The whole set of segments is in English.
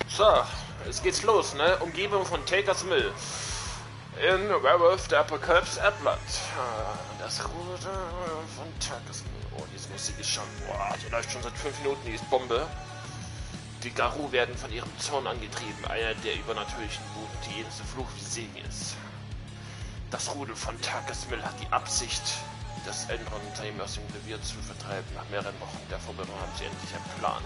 So, jetzt geht's los, ne? Umgebung von Takers Mill. In Werewolf, der Apocalypse Earthblood. Das Ruder von Takers Mill. Oh, diese Musik ist schon... Boah, die läuft schon seit 5 Minuten, die ist Bombe. Die Garou werden von ihrem Zorn angetrieben. Einer der übernatürlichen Wut, die jenste Fluch wie Segen ist. Das Rudel von Takers Mill hat die Absicht, das Enron-Unternehmen aus dem Revier zu vertreiben. Nach mehreren Wochen der Vorbereitung haben sie endlich einen Plan.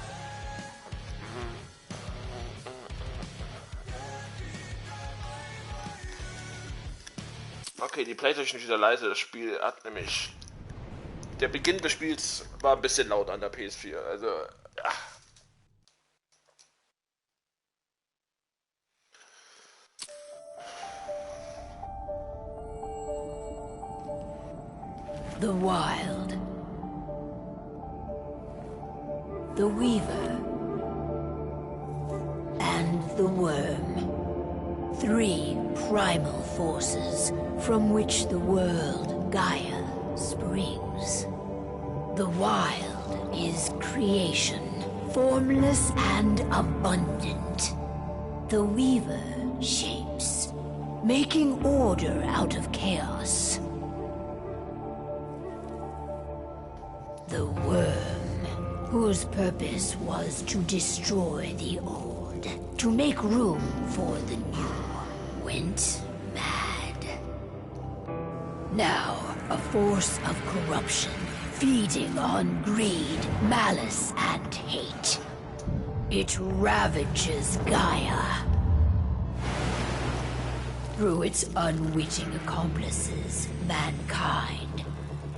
Okay, die Playstation ist wieder leise. Das Spiel hat nämlich... Der Beginn des Spiels war ein bisschen laut an der PS4. Also, ja. The Wild. The Weaver. And the Worm. 3 primal forces from which the world, Gaia, springs. The Wild is creation, formless and abundant. The Weaver shapes, making order out of chaos. The Worm, whose purpose was to destroy the old, to make room for the new, went mad. Now, a force of corruption, feeding on greed, malice, and hate. It ravages Gaia. Through its unwitting accomplices, mankind,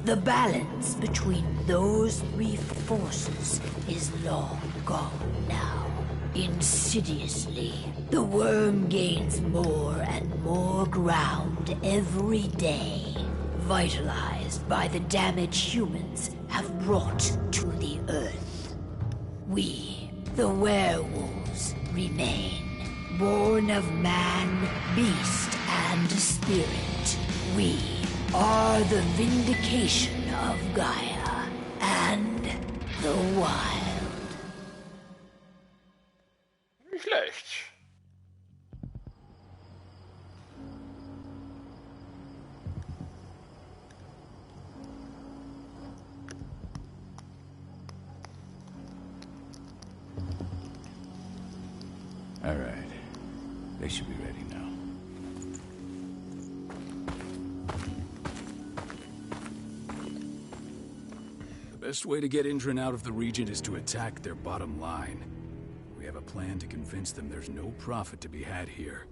the balance between those 3 forces is long gone now. Insidiously, the worm gains more and more ground every day, vitalized by the damage humans have brought to the Earth. We, the werewolves, remain, born of man, beast, and spirit. We are the vindication of Gaia and the Wild. Nicht schlecht. All right. They should be ready now. The best way to get Indran out of the region is to attack their bottom line. We have a plan to convince them there's no profit to be had here.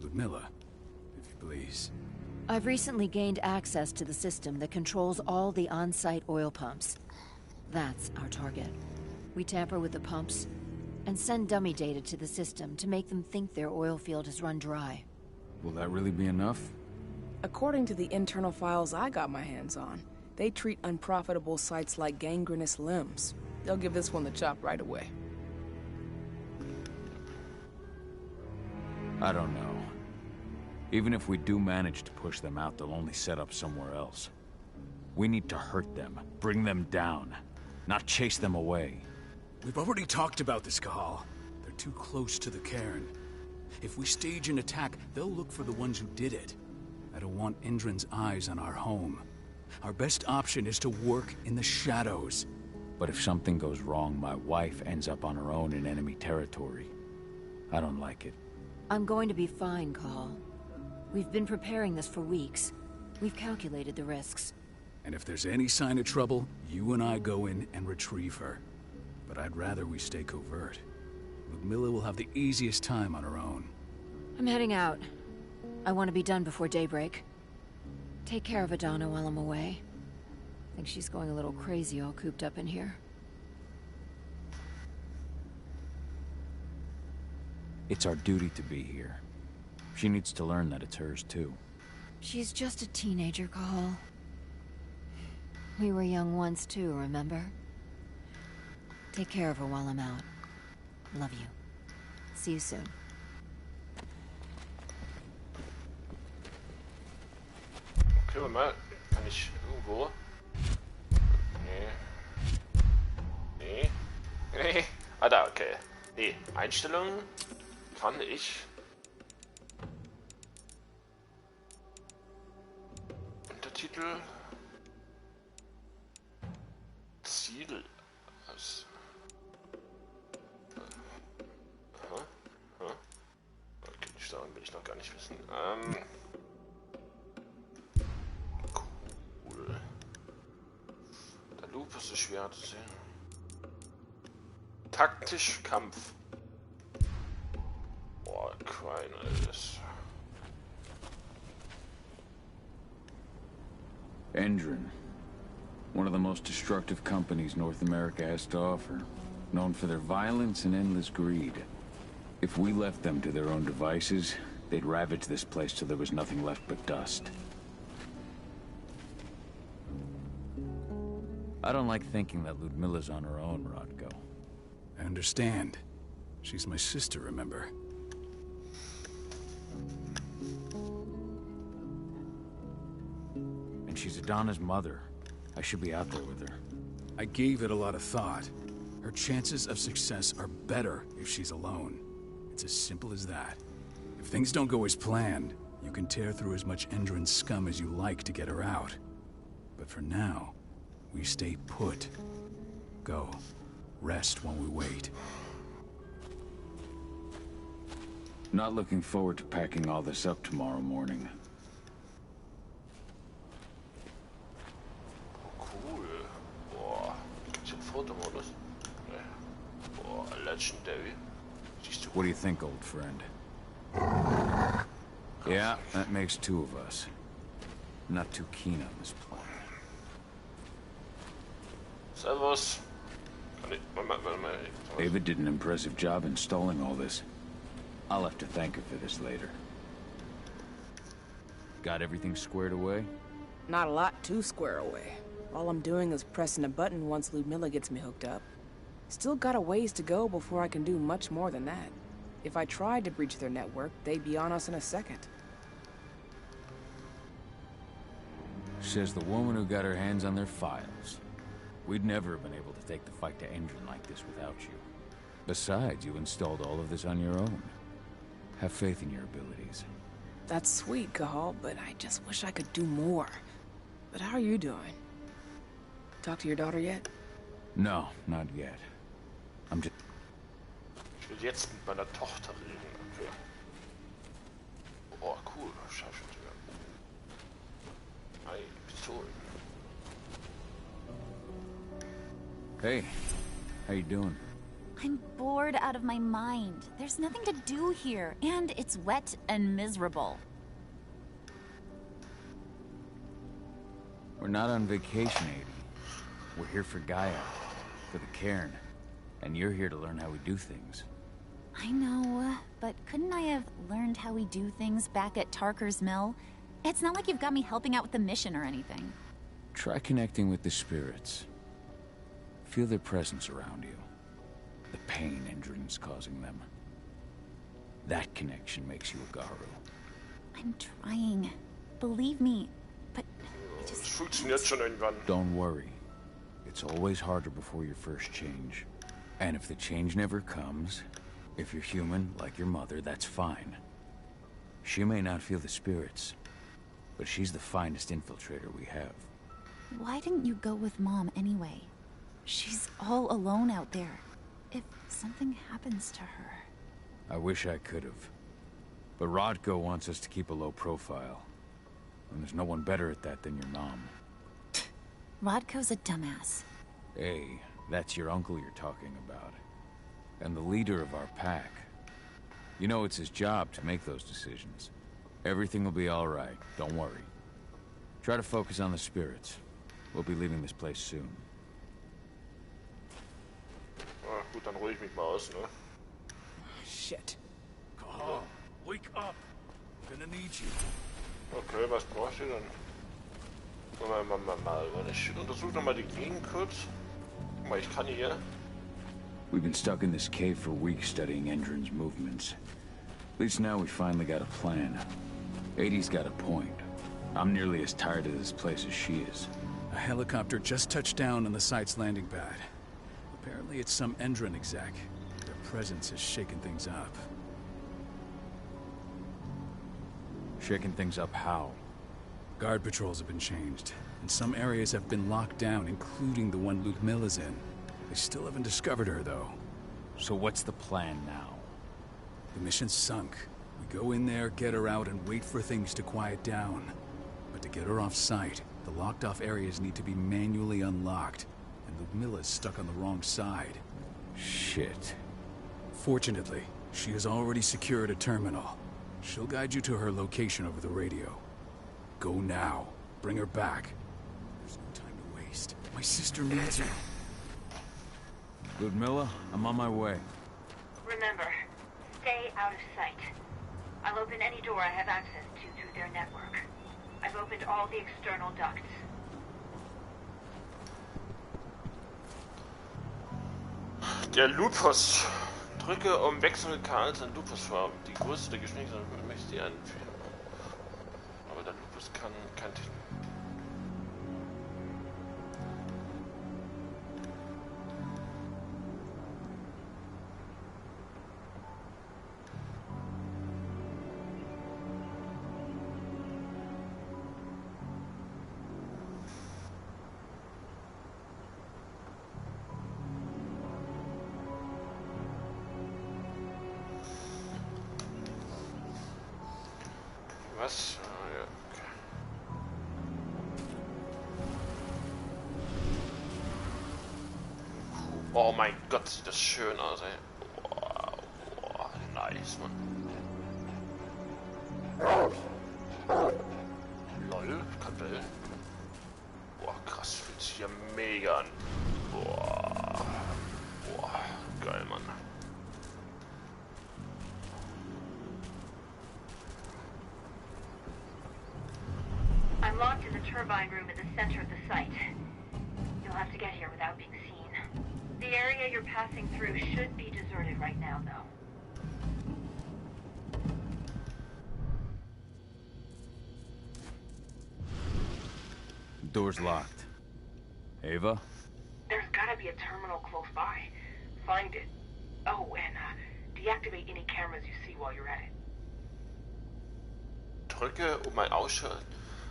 Ludmilla, if you please. I've recently gained access to the system that controls all the on-site oil pumps. That's our target. We tamper with the pumps and send dummy data to the system to make them think their oil field has run dry. Will that really be enough? According to the internal files I got my hands on, they treat unprofitable sites like gangrenous limbs. They'll give this one the chop right away. I don't know. Even if we do manage to push them out, they'll only set up somewhere else. We need to hurt them, bring them down, not chase them away. We've already talked about this, Kahal. They're too close to the cairn. If we stage an attack, they'll look for the ones who did it. I don't want Indran's eyes on our home. Our best option is to work in the shadows. But if something goes wrong, my wife ends up on her own in enemy territory. I don't like it. I'm going to be fine, Call. We've been preparing this for weeks. We've calculated the risks. And if there's any sign of trouble, you and I go in and retrieve her. But I'd rather we stay covert. Ludmilla will have the easiest time on her own. I'm heading out. I want to be done before daybreak. Take care of Adana while I'm away. I think she's going a little crazy all cooped up in here. It's our duty to be here. She needs to learn that it's hers too. She's just a teenager, Call. We were young once too, remember? Take care of her while I'm out. Love you. See you soon. Okay, mal. Kann ich irgendwo? Nee. Ah, da, okay. Nee, Einstellungen kann ich. Untertitel. Ziel. Was? Aha. Aha. Okay, die Steuerung will ich noch gar nicht wissen. Cool. Der Loop ist so schwer zu sehen. Taktisch Kampf. Boah, Quine, alles. Endron. One of the most destructive companies North America has to offer. Known for their violence and endless greed. If we left them to their own devices, they'd ravage this place till there was nothing left but dust. I don't like thinking that Ludmilla's on her own, Rodko. I understand. She's my sister, remember? And she's Adana's mother. I should be out there with her. I gave it a lot of thought. Her chances of success are better if she's alone. It's as simple as that. If things don't go as planned, you can tear through as much Endron scum as you like to get her out. But for now, we stay put. Go. Rest while we wait. Not looking forward to packing all this up tomorrow morning. Cool. Boah, gibt's hier einen Fotomodus? Nee. Boah, legendary. Siehst du? What do you think, old friend? Yeah, that makes two of us. Not too keen on this plan. Servus. David did an impressive job installing all this. I'll have to thank her for this later. Got everything squared away? Not a lot to square away. All I'm doing is pressing a button once Ludmilla gets me hooked up. Still got a ways to go before I can do much more than that. If I tried to breach their network, they'd be on us in a second. Says the woman who got her hands on their files. We'd never have been able to take the fight to Endron like this without you. Besides, you installed all of this on your own. Have faith in your abilities. That's sweet, Cahal, but I just wish I could do more. But how are you doing? Talk to your daughter yet? No, not yet. I'm just... Ich will jetzt mit meiner Tochter reden. Okay. Oh, cool. Scharfschütze. Ei, Pistolen. Hey, how you doing? I'm bored out of my mind. There's nothing to do here, and it's wet and miserable. We're not on vacation, Adi. We're here for Gaia, for the cairn. And you're here to learn how we do things. I know, but couldn't I have learned how we do things back at Tarker's Mill? It's not like you've got me helping out with the mission or anything. Try connecting with the spirits. Feel their presence around you. The pain Endron's causing them. That connection makes you a Garu. I'm trying. Believe me, but I Es just... funktioniert schon irgendwann. Don't worry. It's always harder before your first change. And if the change never comes, if you're human, like your mother, that's fine. She may not feel the spirits, but she's the finest infiltrator we have. Why didn't you go with Mom anyway? She's all alone out there. If something happens to her... I wish I could have. But Rodko wants us to keep a low profile. And there's no one better at that than your mom. Rodko's a dumbass. Hey, that's your uncle you're talking about. And the leader of our pack. You know it's his job to make those decisions. Everything will be all right, don't worry. Try to focus on the spirits. We'll be leaving this place soon. Ah, gut, dann ruhe ich mich mal aus, ne? Shit. Cahal, wake up. I'm gonna need you. Okay, was braucht ihr dann? Mal. Ich untersuche nochmal die Gegend kurz. Guck mal, ich kann hier. We've been stuck in this cave for weeks studying Endron's movements. At least now we finally got a plan. 80's got a point. I'm nearly as tired of this place as she is. A helicopter just touched down on the site's landing pad. The Apparently it's some Endron exec. Their presence has shaken things up. Shaking things up how? Guard patrols have been changed, and some areas have been locked down, including the one Ludmilla's in. They still haven't discovered her, though. So what's the plan now? The mission's sunk. We go in there, get her out, and wait for things to quiet down. But to get her off site, the locked-off areas need to be manually unlocked, and Ludmilla's stuck on the wrong side. Shit. Fortunately, she has already secured a terminal. She'll guide you to her location over the radio. Go now. Bring her back. There's no time to waste. My sister needs you. Ludmilla, I'm on my way. Remember, stay out of sight. I'll open any door I have access to through their network. I've opened all the external ducts. Der Lupus. Drücke um Wechselkanals an Lupusfarben. Die Größe der Geschwindigkeit möchte ich einführen. Aber der Lupus kann kein Technik. Was? Ja, okay. Oh mein Gott, sieht das schön aus, ey. Boah, nice, Mann. Lol, Kabel. Boah, krass, fühlt sich ja mega an. Boah, geil, Mann. I'm locked in the turbine room in the center of the site. You'll have to get here without being seen. The area you're passing through should be deserted right now, though. Door's locked. Ava? There's gotta be a terminal close by. Find it. Oh, and deactivate any cameras you see while you're at it. Drücke um ein Ausschalten.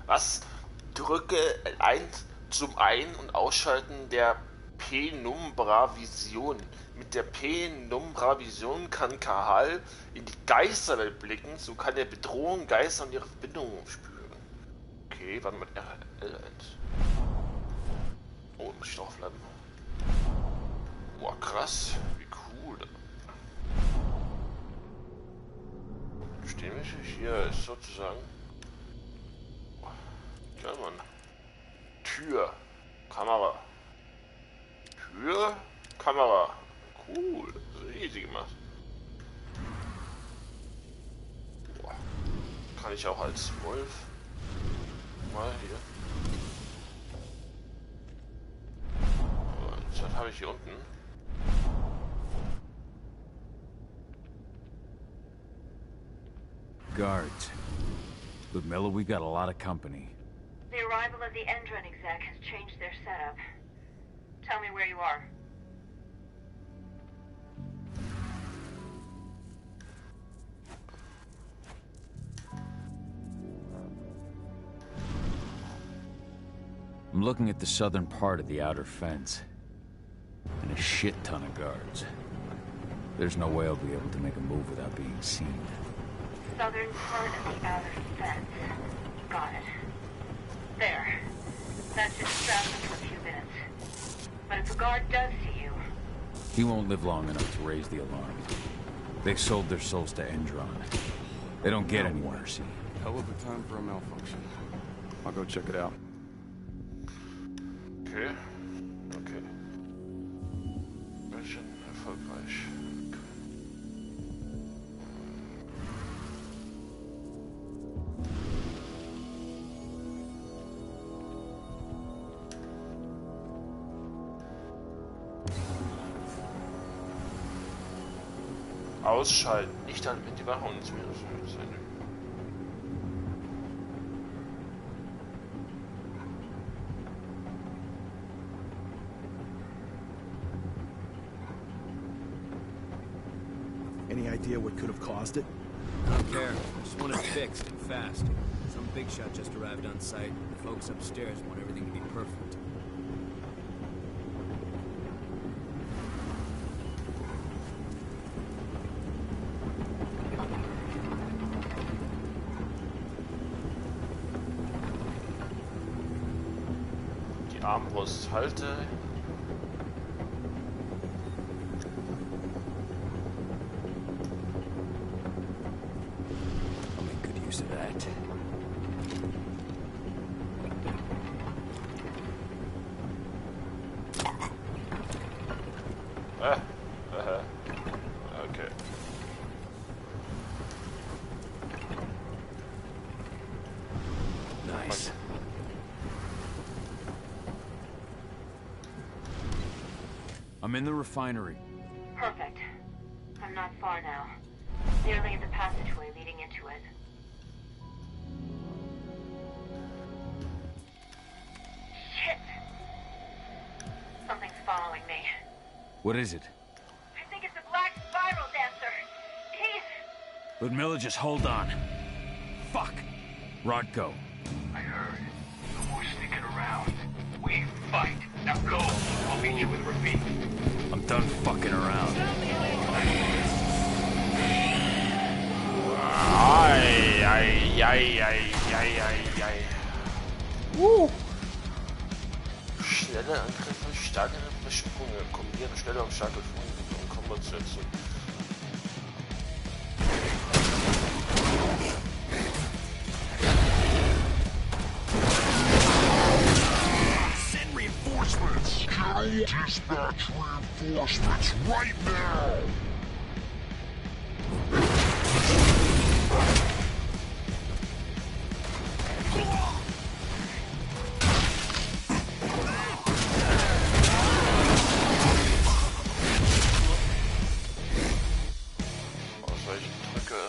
Was? Drücke 1 zum Ein- und Ausschalten der Penumbra-Vision. Mit der Penumbra-Vision kann Kahal in die Geisterwelt blicken, so kann er Bedrohung, Geister und ihre Verbindungen spüren. Okay, warte mal, RL1. Oh, muss ich draufbleiben. Boah, krass, wie cool. Stehen wir hier ist sozusagen. Ja, Mann. Tür, Kamera. Tür, Kamera. Cool, easy gemacht. Boah. Kann ich auch als Wolf mal hier. Was habe ich hier unten? Guards. Ludmilla, we got a lot of company. The arrival of the Endron exec has changed their setup. Tell me where you are. I'm looking at the southern part of the outer fence. And a shit ton of guards. There's no way I'll be able to make a move without being seen. Southern part of the outer fence. Got it. There. That should distract them for a few minutes. But if a guard does see you... He won't live long enough to raise the alarm. They sold their souls to Endron. They don't get any mercy. Hell of a time for a malfunction. I'll go check it out. Okay. Okay. Mission erfolgreich. Ausschalten, nicht dann mit die Wache und zu mir sein. Any idea what could have caused it? I don't care. I just want it fixed and fast. Some big shot just arrived on site. The folks upstairs want everything to be perfect. Die Armbrust halte. I'll make good use of that. Okay. Nice. I'm in the refinery. Perfect. I'm not far now. Nearly in the passageway leading into it. Shit! Something's following me. What is it? I think it's a black spiral dancer. He's... Ludmilla, just hold on. Fuck. Rodko. I heard. No more sneaking around. We fight. Now go. I'll meet you with Rafik. I'm done fucking around. Schnelle Angriffe, starke Sprünge. Kombiniere schnelle und starke Sprünge, um Combo zu erzielen. Send reinforcements. Dispatch reinforcements right now. Ausweichen drücke.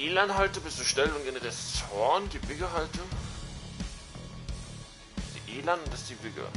Elan-Halte bist du schnell und gerne das Zorn, die Wigge-Halte. Die Elan und das ist die Wigge.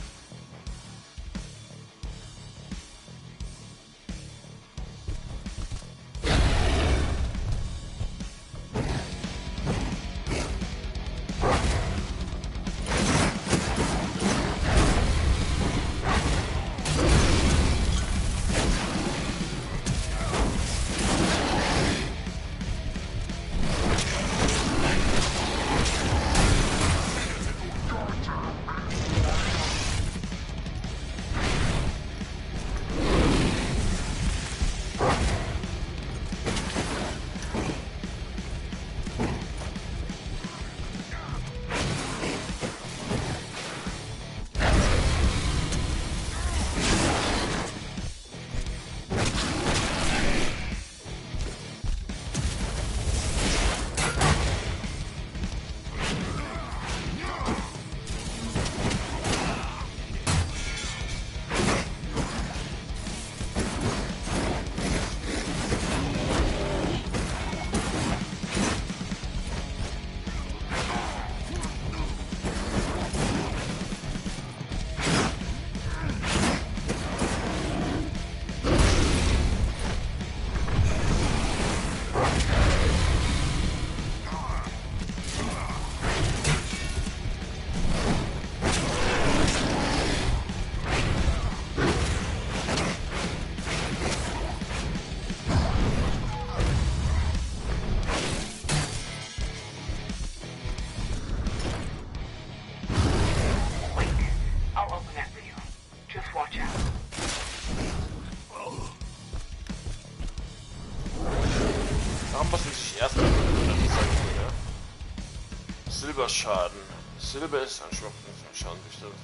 Da muss man sich erstmal ja. Silberschaden. Silber ist ein Schmuck, Schaden bestimmt.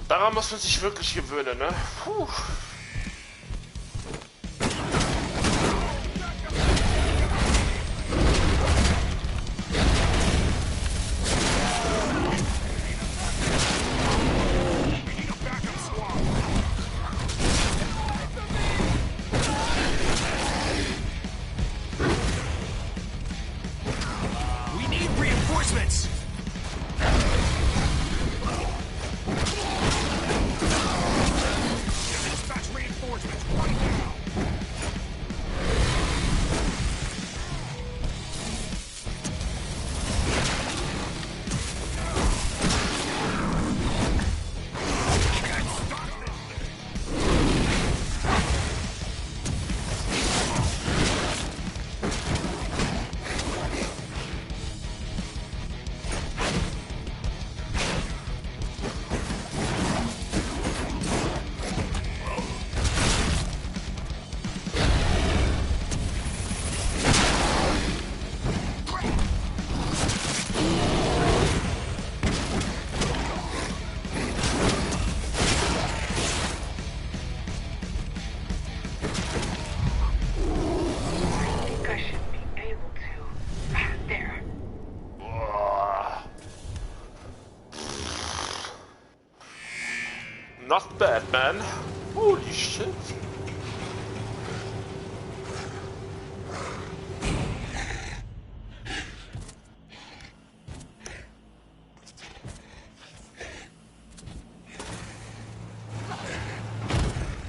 Daran muss man sich wirklich gewöhnen, ne? Puh. We need reinforcements! Not bad, man. Holy shit.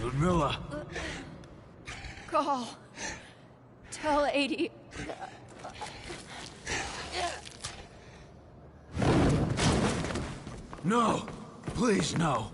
Ludmilla! Call. Tell 80. No! Please, no!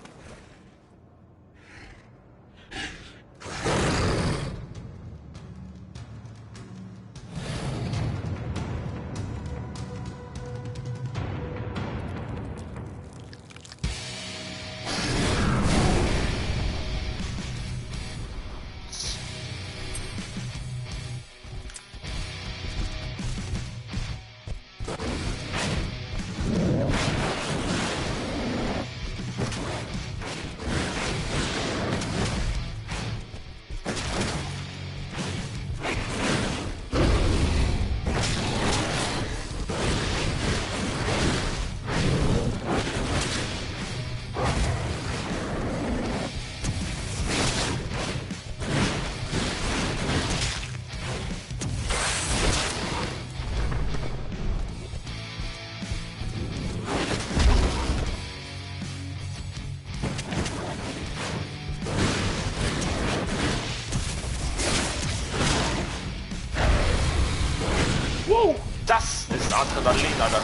Adrenalin, Alter.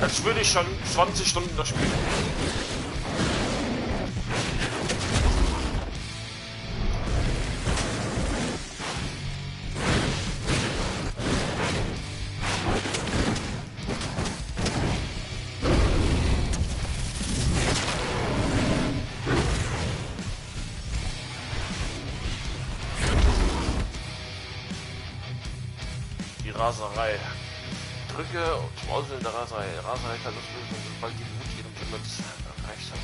Als würde ich schon 20 Stunden das spielen. Die Raserei. Drücke zum Auslösen der Raserei. Raserei kann das lösen, sobald die Wut ihren Limit erreicht hat.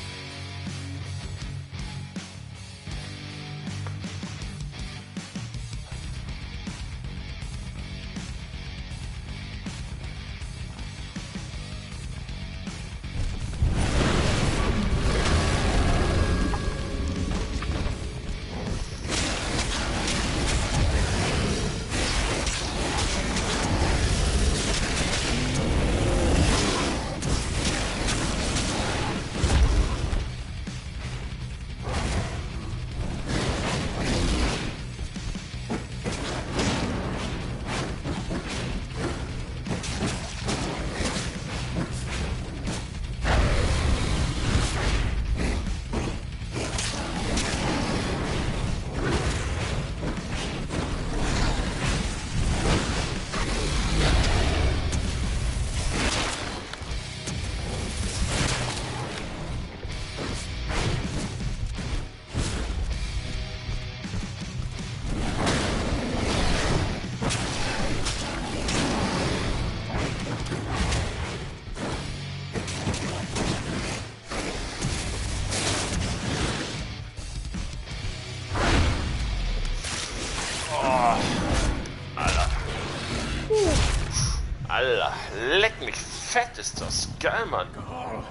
Alter, leck mich fett, ist das geil, Mann. Cahal!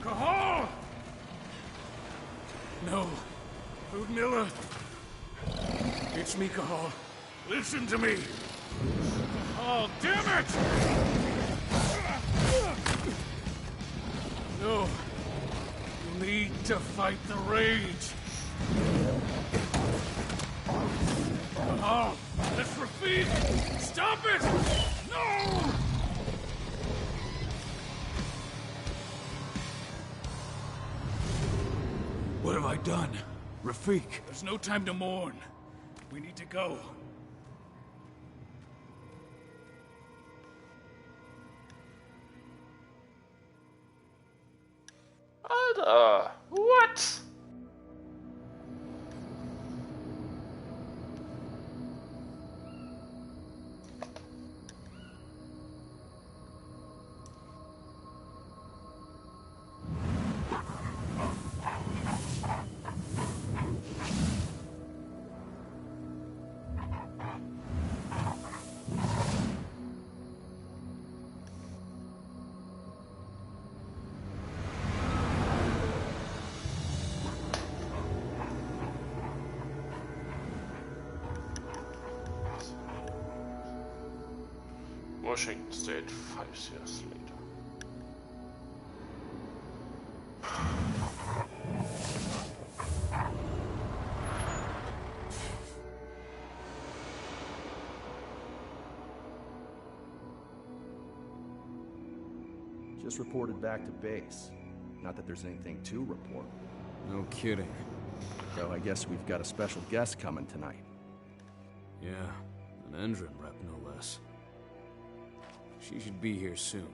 Cahal! No. Ludmilla. It's me, Cahal. Listen to me. Cahal, damn it! No. You need to fight the rage. Cahal, that's Rafik! Stop it! No! What have I done? Rafik. There's no time to mourn. We need to go. Alter, what? Washington State 5 years later. Just reported back to base. Not that there's anything to report. No kidding. So I guess we've got a special guest coming tonight. Yeah, an Endron rep, no less. She should be here soon.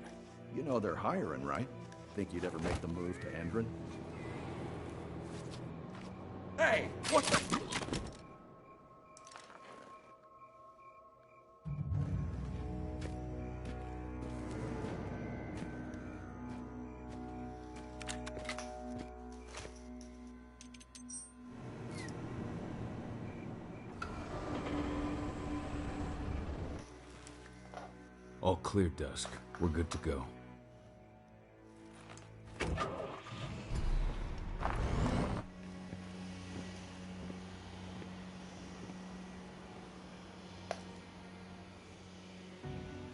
You know they're hiring, right? Think you'd ever make the move to Endron? Hey! What the... All clear, Dusk. We're good to go.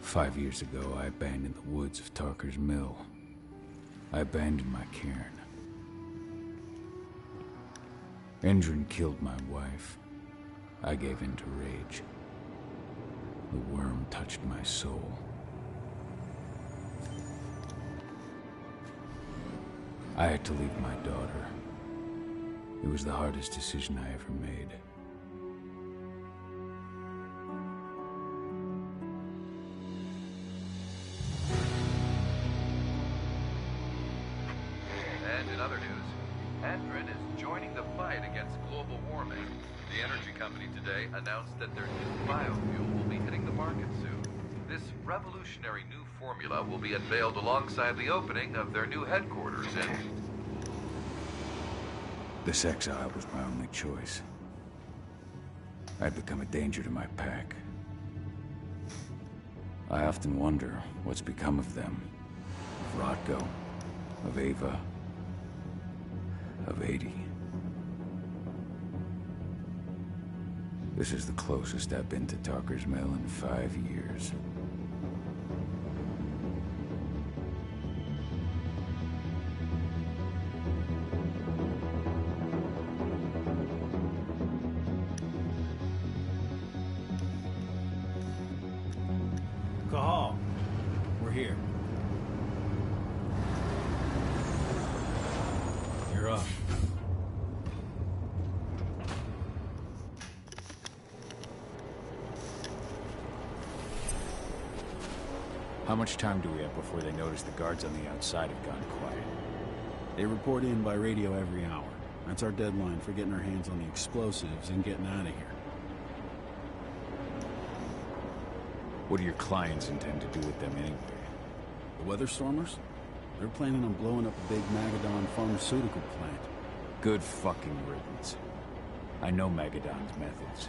Five years ago, I abandoned the woods of Tarker's Mill. I abandoned my cairn. Endrin killed my wife. I gave in to rage. The worm touched my soul. I had to leave my daughter. It was the hardest decision I ever made. And in other news, Endrin is joining the fight against global warming. The energy company today announced that their new biofuel will be hitting the market soon. This revolutionary new formula will be unveiled alongside the opening of their new headquarters in... This exile was my only choice. I'd become a danger to my pack. I often wonder what's become of them. Of Rotko, of Ava, of 80. This is the closest I've been to Tarker's Mill in 5 years. Cahal, we're here. You're up. How much time do we have before they notice the guards on the outside have gone quiet? They report in by radio every hour. That's our deadline for getting our hands on the explosives and getting out of here. What do your clients intend to do with them anyway? The Weatherstormers? They're planning on blowing up a big Magadon pharmaceutical plant. Good fucking riddance. I know Magadon's methods.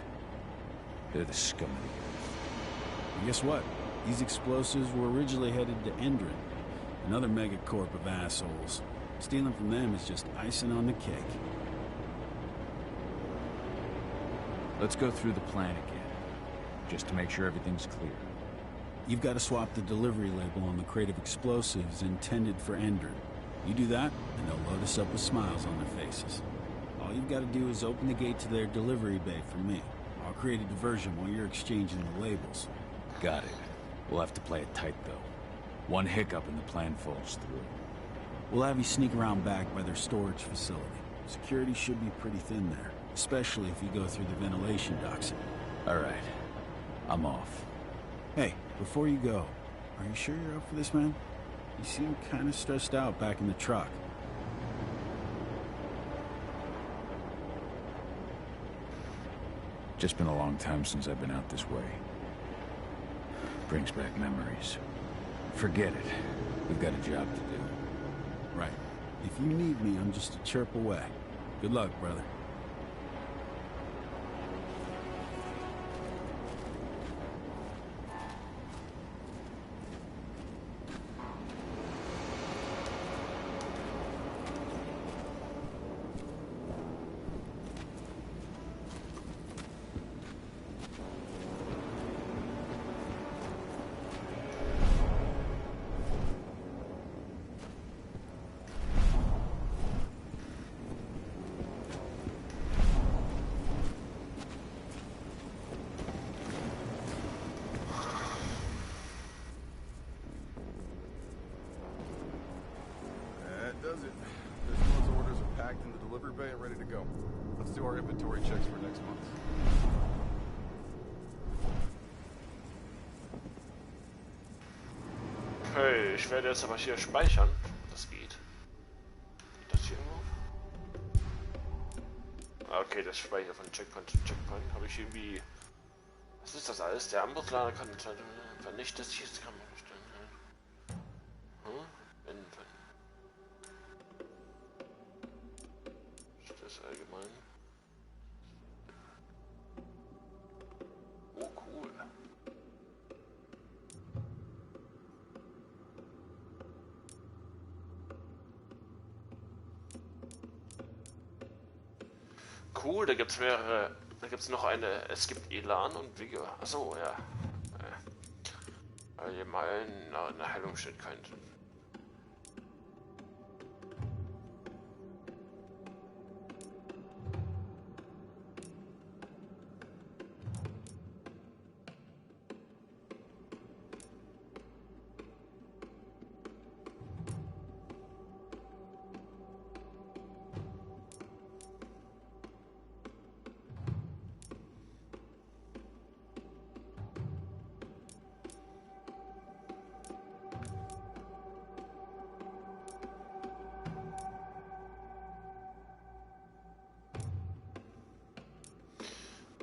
They're the scum of the earth. And guess what? These explosives were originally headed to Endrin, another megacorp of assholes. Stealing from them is just icing on the cake. Let's go through the plan again, just to make sure everything's clear. You've got to swap the delivery label on the crate of explosives intended for Endrin. You do that, and they'll load us up with smiles on their faces. All you've got to do is open the gate to their delivery bay for me. I'll create a diversion while you're exchanging the labels. Got it. We'll have to play it tight, though. One hiccup and the plan falls through. We'll have you sneak around back by their storage facility. Security should be pretty thin there, especially if you go through the ventilation ducts. All right. I'm off. Hey, before you go, are you sure you're up for this, man? You seem kind of stressed out back in the truck. Just been a long time since I've been out this way. Brings back memories. Forget it. We've got a job to do. Right. If you need me, I'm just a chirp away. Good luck, brother. Does it. This month's orders are packed in the delivery bay and ready to go. Let's do our inventory checks for next month. Okay, ich werde jetzt aber hier speichern. Das geht. Geht das hier irgendwo? Okay, das Speicher von Checkpoint zu Checkpoint. Habe ich irgendwie... Was ist das alles? Der Ambuslader kann vernichtet sich jetzt kann man bestellen. Allgemein. Oh, cool. Cool, da gibt's mehrere. Da gibt's noch eine. Es gibt Elan und Vigor. Achso, ja. Allgemein, eine Heilung steht kein drin.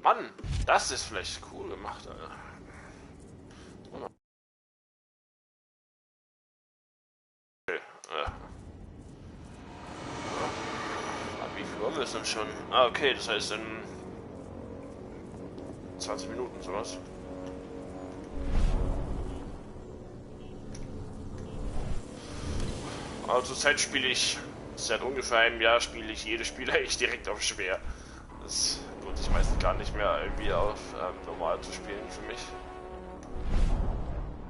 Mann, das ist vielleicht cool gemacht, Alter. Okay, wie viel Uhr ist denn schon? Ah, okay, das heißt in 20 Minuten sowas. Aber zurzeit spiele ich, seit ungefähr einem Jahr spiele ich jedes Spiel eigentlich direkt auf schwer. Das lohnt sich meistens gar nicht mehr irgendwie auf normal zu spielen für mich.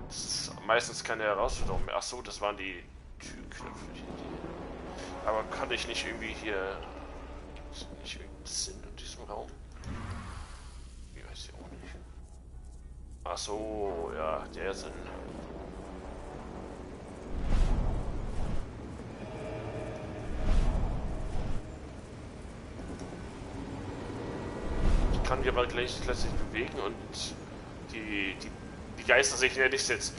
Das ist meistens keine Herausforderung mehr. Achso, das waren die Türknöpfe. Aber kann ich nicht irgendwie hier... Ist nicht irgendein Sinn in diesem Raum? Ich weiß ja auch nicht. Achso, ja, der Sinn. Kann mich aber gleich letztlich bewegen und die Geister sich ja nicht jetzt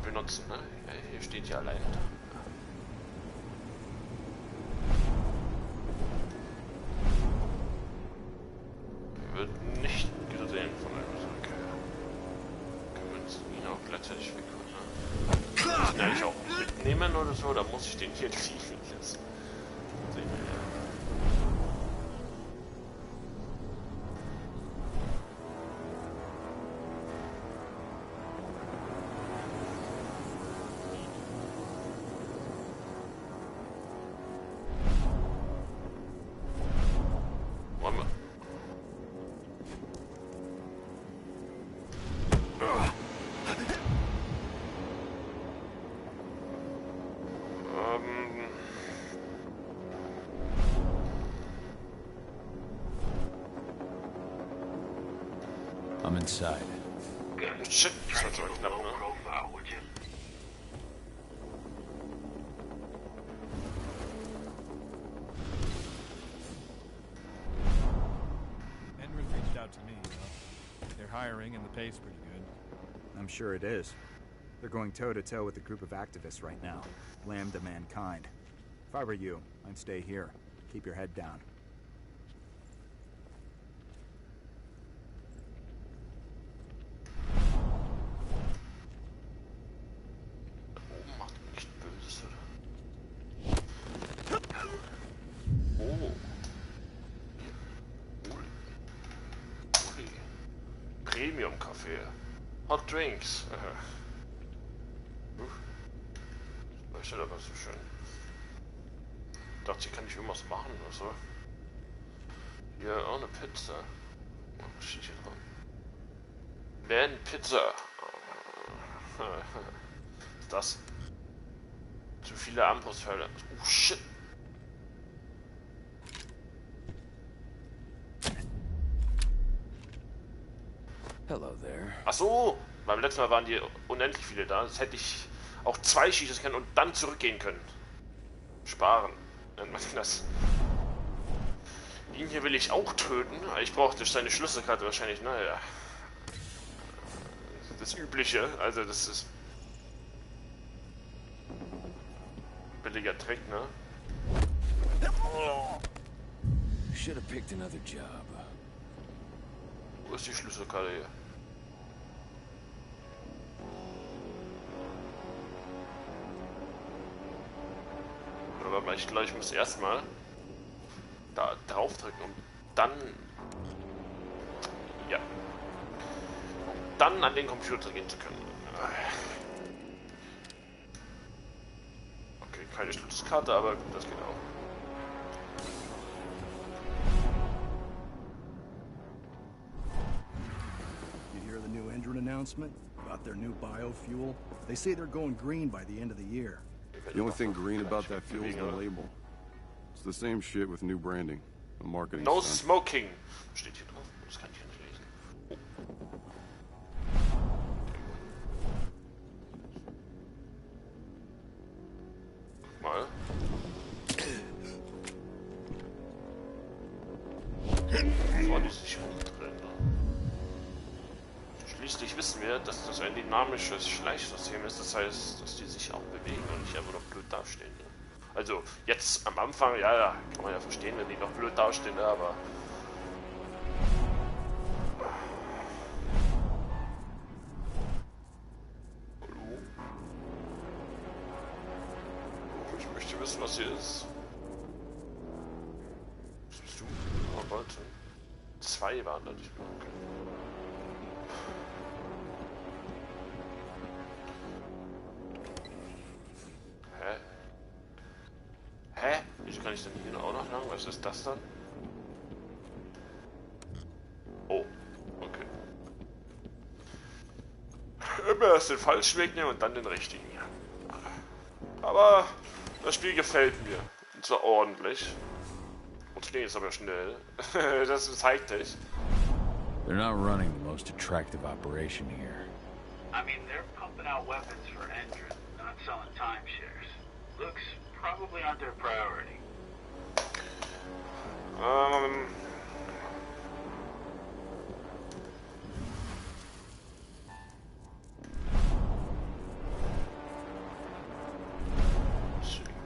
benutzen. Ne? Ja, hier steht ja allein. Wird nicht gesehen von einem Sack. Können wir ihn auch gleichzeitig wegholen. Ne? Kann ich ihn eigentlich auch mitnehmen oder so? Da muss ich den hier liegen lassen. I'm inside. Shit, das war so knapp, ne? Enrin reached out to me, you know. They're hiring and the pay's pretty good. I'm sure it is. They're going toe-to-toe with a group of activists right now. Lambda mankind. If I were you, I'd stay here. Keep your head down. Premium-Kaffee. Hot Drinks. Das ist aber so schön. Ich dachte, hier kann ich irgendwas machen oder so. Hier auch eine Pizza. Was steht hier dran? Man Pizza. Was ist das? Zu viele Armbrustfelder. Oh shit. Hello there. Ach so, beim letzten Mal waren die unendlich viele da. Das hätte ich auch 2 schießen können und dann zurückgehen können. Sparen. Nennt man das. Ihn hier will ich auch töten. Ich brauche durch seine Schlüsselkarte wahrscheinlich. Naja. Das Übliche. Also das ist billiger Trick, ne? Should have picked another job. Wo ist die Schlüsselkarte hier? Aber ich glaube, ich muss erstmal da drauf drücken, um dann. Ja. Dann an den Computer gehen zu können. Okay, keine Schlüsselkarte, aber das geht auch. Endron announcement about their new biofuel? They say they're going green by the end of the year. The only thing green about that fuel is the label. It's the same shit with new branding. A marketing No stunt. smoking. Steht hier drauf. Das kann ich nicht lesen. Mal. So, die sich umdrehen. Schließlich wissen wir, dass das ein dynamisches Schleichsystem ist. Das heißt, dass die sich auch bewegen und nicht einfach noch blöd dastehen. Ne? Also, jetzt am Anfang, ja, kann man ja verstehen, wenn die noch blöd dastehen, ne, aber... Hallo? Ich möchte wissen, was hier ist. Was bist du? Oh, warte. 2 waren da nicht mehr. Okay. Hä? Wieso kann ich denn hier auch noch lang? Was ist das dann? Oh, okay. Immer erst den falschen Weg nehmen und dann den richtigen. Aber das Spiel gefällt mir. Und zwar ordentlich. Und Schnee ist aber schnell. Das zeigt dich. They're not running the most attractive operation here. I mean, they're pumping out weapons for Endron, not selling timeshares. Looks probably not their priority.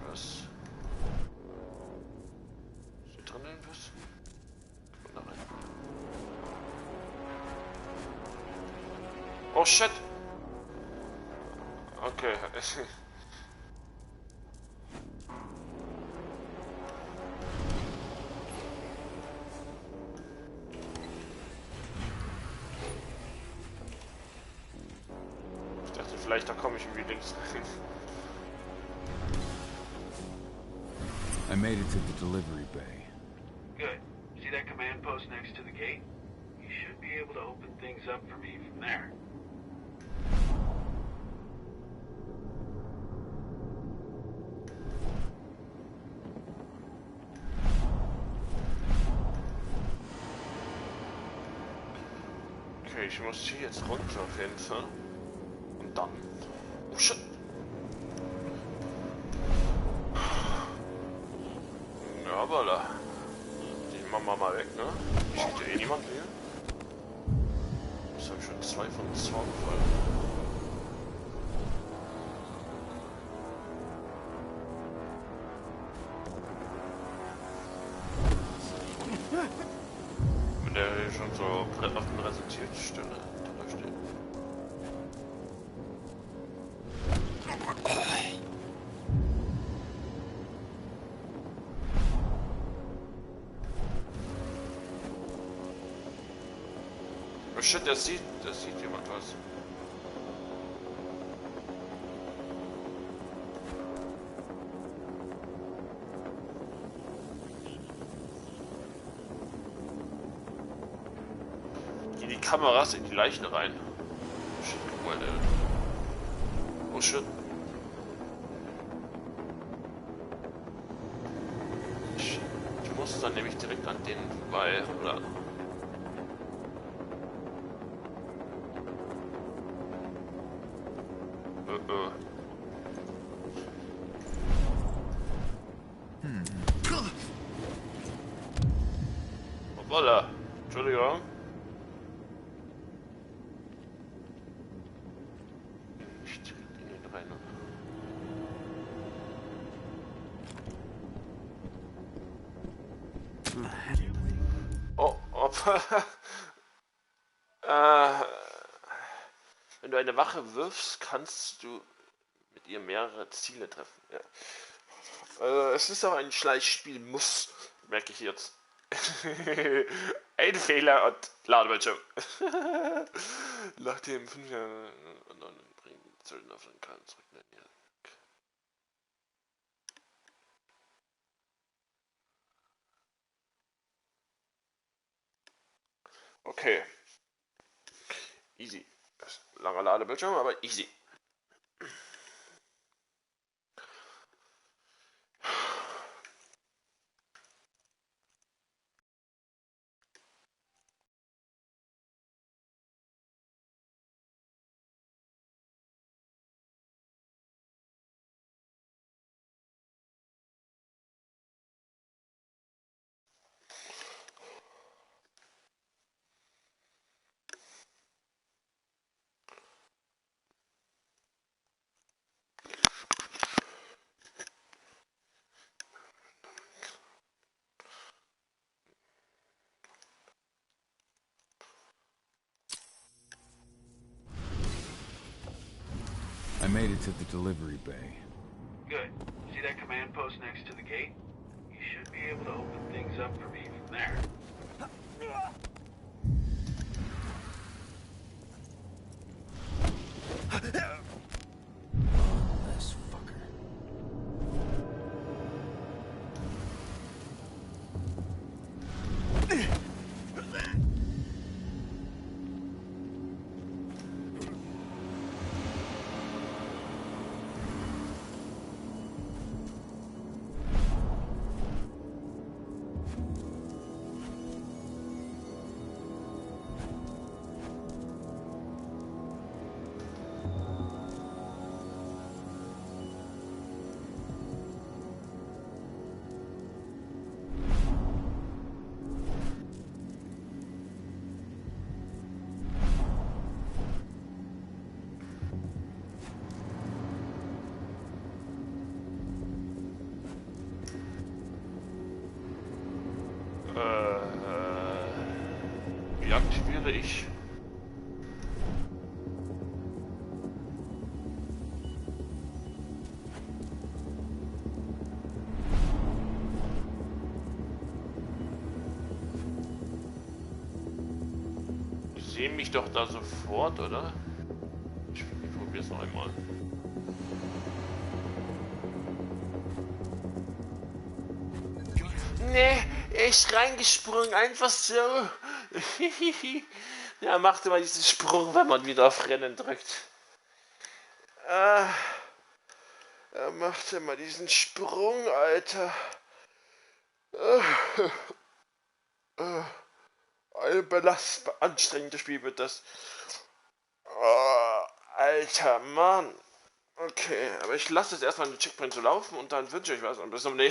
Was? Steht drin irgendwas? Da rein. Oh shit! Okay. Ich dachte vielleicht, da komme ich irgendwie links rein. I made it to the delivery bay. Good. See that command post next to the gate? You should be able to open things up for me from there. Okay, ich muss hier jetzt runter auf jeden Fall. Und dann... Oh shit! Ja, voilà. Die machen wir mal weg, ne? Schießt ja eh niemand mehr. Das habe ich schon 2 von 2 voll. Wenn der hier schon so auf der Präsentierstelle da steht. Oh shit, das sieht jemand was. Gehen die Kameras in die Leichen rein? Shit, guck mal, der. Oh shit. Ich muss dann nämlich direkt an denen vorbei, oder? Voila. Entschuldigung. Nicht in den rein. Oh, wenn du eine Wache wirfst, kannst du mit ihr mehrere Ziele treffen. Ja. Es ist auch ein Schleichspiel, merke ich jetzt. Ein Fehler und Ladebildschirm. Nach dem 5 Jahren bringen die Söldner auf den Kahn zurück. Okay. Easy. Langer Ladebildschirm, aber easy. I made it to the delivery bay. Good. See that command post next to the gate? You should be able to open things up for me from there. This fucker. Wie aktiviere ich? Die sehen mich doch da sofort, oder? Ich probiere es noch einmal. Nee, echt reingesprungen, einfach so. Ja, macht immer diesen Sprung, wenn man wieder auf Rennen drückt. Er macht immer diesen Sprung, Alter. Ein belastbar anstrengendes Spiel wird das. Alter Mann. Okay, aber ich lasse jetzt erstmal den Checkpoint so laufen und dann wünsche ich was und bis zum nächsten Mal.